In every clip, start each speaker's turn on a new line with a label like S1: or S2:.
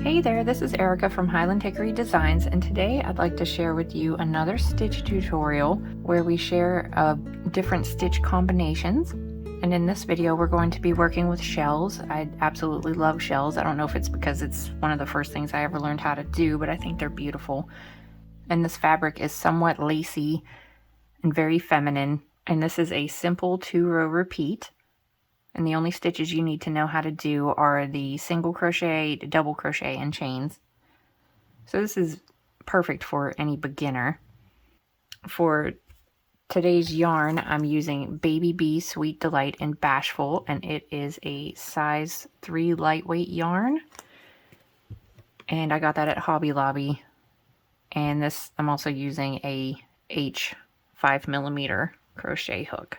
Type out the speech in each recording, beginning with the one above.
S1: Hey there, this is Erica from Highland Hickory Designs, and today I'd like to share with you another stitch tutorial where we share different stitch combinations. And in this video we're going to be working with shells. I absolutely love shells. I don't know if it's because it's one of the first things I ever learned how to do, but I think they're beautiful. And this fabric is somewhat lacy and very feminine, and this is a simple 2-row repeat. And the only stitches you need to know how to do are the single crochet, double crochet, and chains. So this is perfect for any beginner. For today's yarn, I'm using Baby Bee Sweet Delight in Bashful, and it is a size 3 lightweight yarn. And I got that at Hobby Lobby. And this, I'm also using a H 5mm crochet hook.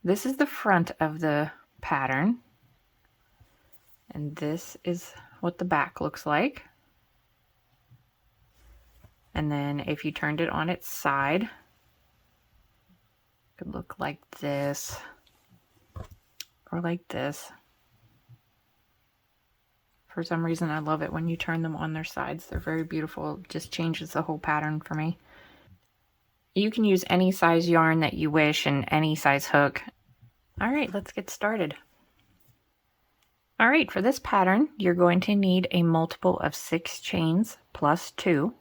S1: This is the front of the pattern, and this is what the back looks like. And then if you turned it on its side, it could look like this or like this. For some reason I love it when you turn them on their sides. They're very beautiful. It just changes the whole pattern for me. You can use any size yarn that you wish and any size hook. Alright, let's get started. Alright, for this pattern, you're going to need a multiple of 6 chains plus 2.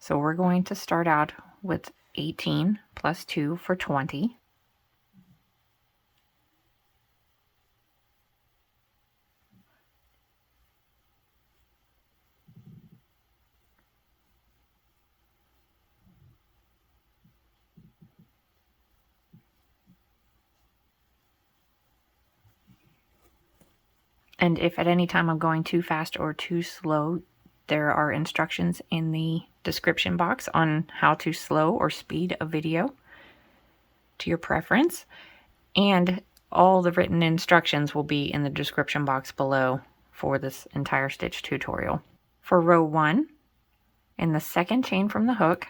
S1: So we're going to start out with 18 plus 2 for 20. And if at any time I'm going too fast or too slow, there are instructions in the description box on how to slow or speed a video to your preference. And all the written instructions will be in the description box below for this entire stitch tutorial. For row 1, in the second chain from the hook,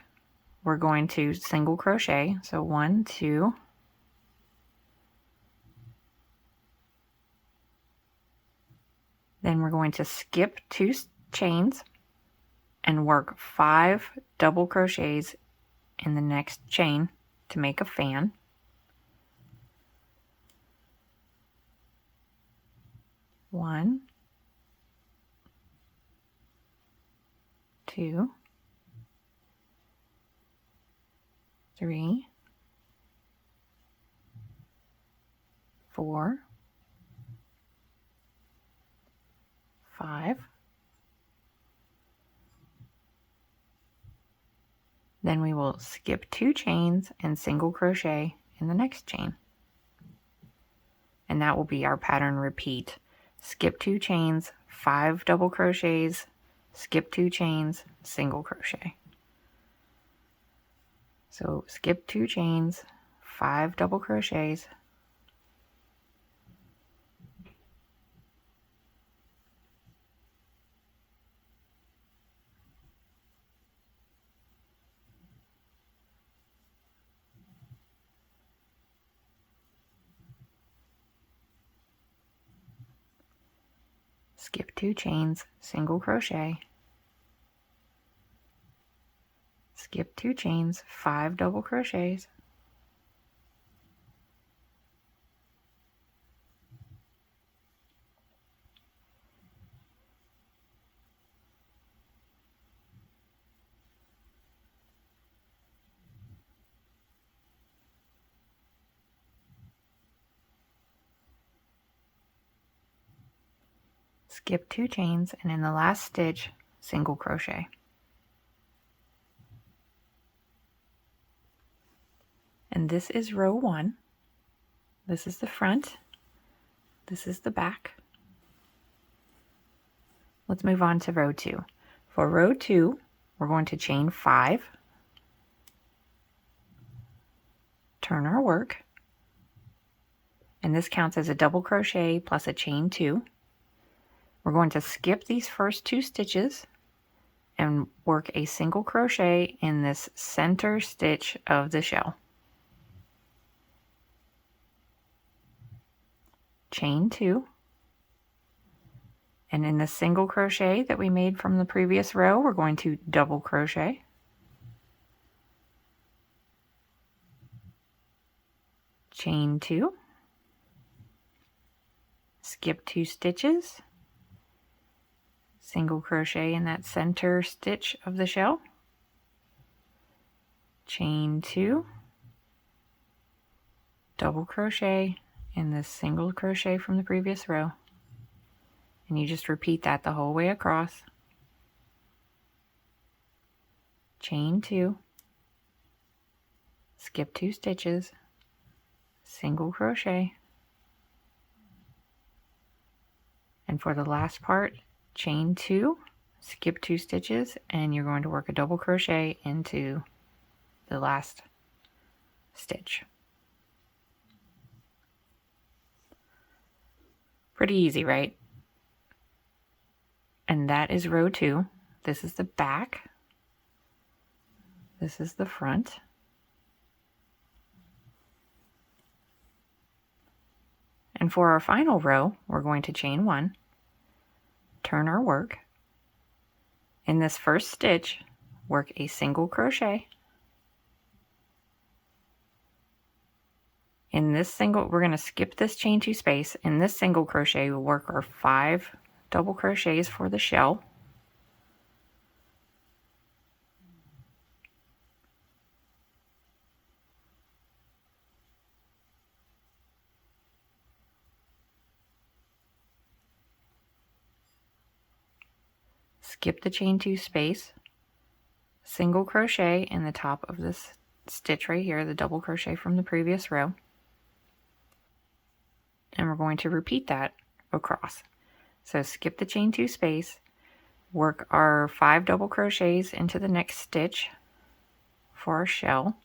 S1: we're going to single crochet. So 1, 2, then we're going to skip 2 chains and work 5 double crochets in the next chain to make a fan. One, 2, 3, 4, 5. Then we will skip 2 chains and single crochet in the next chain. And that will be our pattern repeat. Skip 2 chains, 5 double crochets, skip 2 chains, single crochet. So skip 2 chains, 5 double crochets, skip 2 chains, single crochet, skip 2 chains, 5 double crochets, skip 2 chains, and in the last stitch, single crochet. And this is row 1. This is the front. This is the back. Let's move on to row 2. For row 2, we're going to chain 5, turn our work, and this counts as a double crochet plus a chain 2. We're going to skip these first 2 stitches and work a single crochet in this center stitch of the shell. chain 2, and in the single crochet that we made from the previous row, we're going to double crochet, chain 2, skip 2 stitches, single crochet in that center stitch of the shell, chain 2, double crochet in the single crochet from the previous row, and you just repeat that the whole way across, chain 2, skip 2 stitches, single crochet, and for the last part, chain 2, skip 2 stitches, and you're going to work a double crochet into the last stitch. Pretty easy, right? And that is row 2. This is the back. This is the front. And for our final row, we're going to chain 1, turn our work. In this first stitch, work a single crochet. In this single, we're going to skip this chain 2 space. In this single crochet, we'll work our 5 double crochets for the shell. Skip the chain 2 space, single crochet in the top of this stitch right here, the double crochet from the previous row, and we're going to repeat that across. So skip the chain 2 space, work our 5 double crochets into the next stitch for our shell,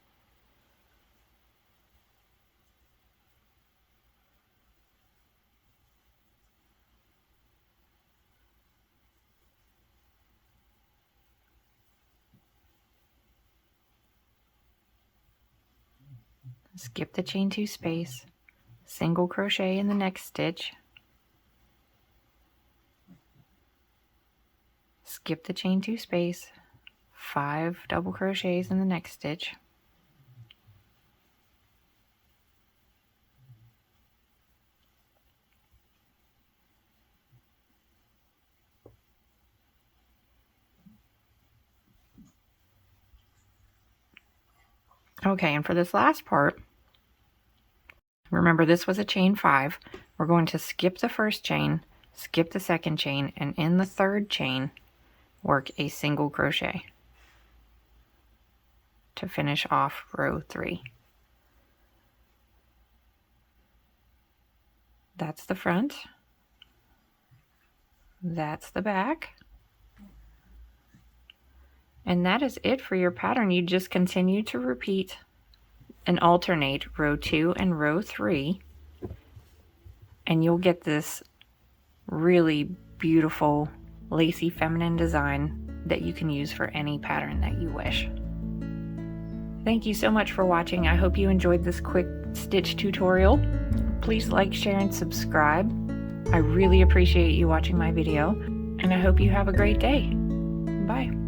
S1: skip the chain 2 space, single crochet in the next stitch, skip the chain 2 space, 5 double crochets in the next stitch, okay, and for this last part, remember this was a chain 5. We're going to skip the first chain, skip the second chain, and in the third chain, work a single crochet to finish off row 3. That's the front. That's the back. And that is it for your pattern. You just continue to repeat and alternate row 2 and row 3, and you'll get this really beautiful lacy feminine design that you can use for any pattern that you wish. Thank you so much for watching. I hope you enjoyed this quick stitch tutorial. Please like, share, and subscribe. I really appreciate you watching my video, and I hope you have a great day. Bye.